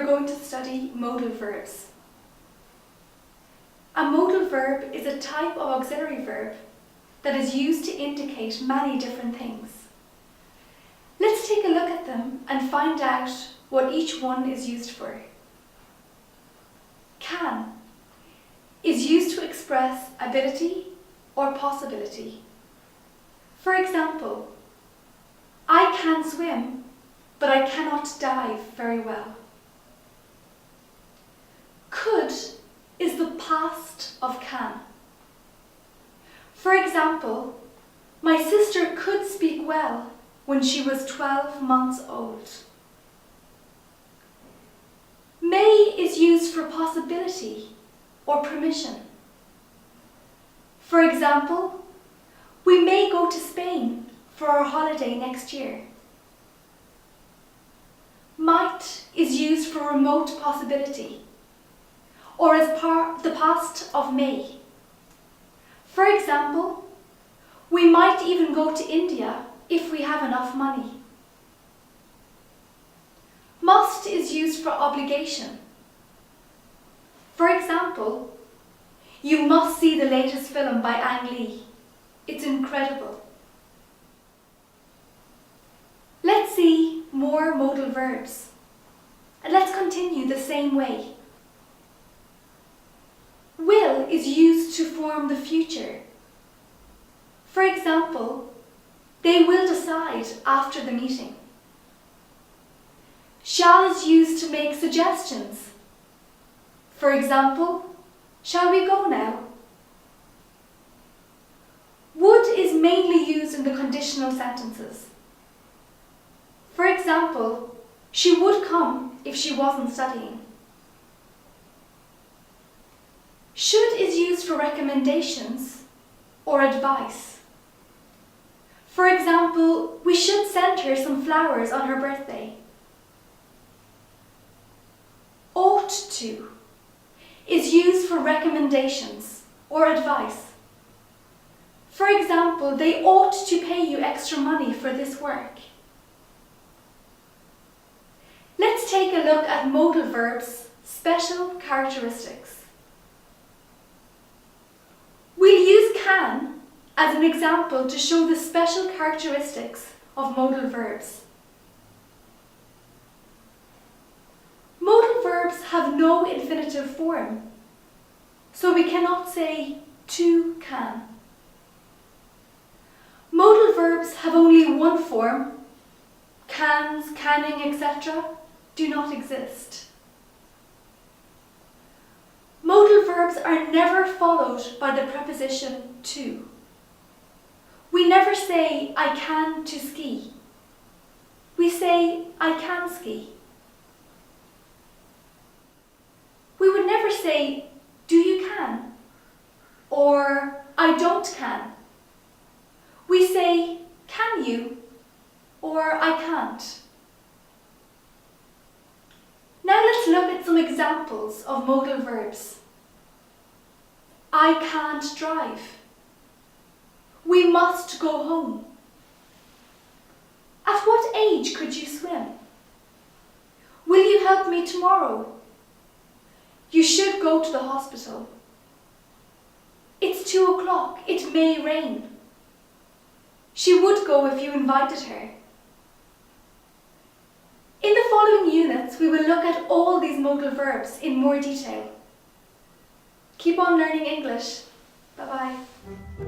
going to study modal verbs. A modal verb is a type of auxiliary verb that is used to indicate many different things. Let's take a look at them and find out what each one is used for. Can is used to express ability or possibility. For example, I can swim, but I cannot dive very well. Could is the past of can. For example, my sister could speak well when she was 12 months old. May is used for possibility or permission. For example, we may go to Spain for our holiday next year. Might is used for remote possibility or as the past of may. For example, we might even go to India if we have enough money. Must is used for obligation. For example, you must see the latest film by Ang Lee. It's incredible. Let's see more modal verbs. And let's continue the same way. Will is used to form the future. For example, they will decide after the meeting. Shall is used to make suggestions. For example, shall we go now? Would is mainly used in the conditional sentences. For example, she would come if she wasn't studying. Should is used for recommendations or advice. For example, we should send her some flowers on her birthday. Ought to is used for recommendations or advice. For example, they ought to pay you extra money for this work. Let's take a look at modal verbs' special characteristics. We'll use can as an example to show the special characteristics of modal verbs. Modal verbs have no infinitive form, so we cannot say to can. Modal verbs have only one form. Cans, canning, etc. do not exist. Modal verbs are never followed by the preposition to. We never say, I can to ski. We say, I can ski. We would never say, do you can? Or, I don't can. We say, can you? Or, I can't. Now let's look at some examples of modal verbs. I can't drive. We must go home. At what age could you swim? Will you help me tomorrow? You should go to the hospital. It's 2 o'clock. It may rain. She would go if you invited her. In the following units, we will look at all these modal verbs in more detail. Keep on learning English. Bye-bye.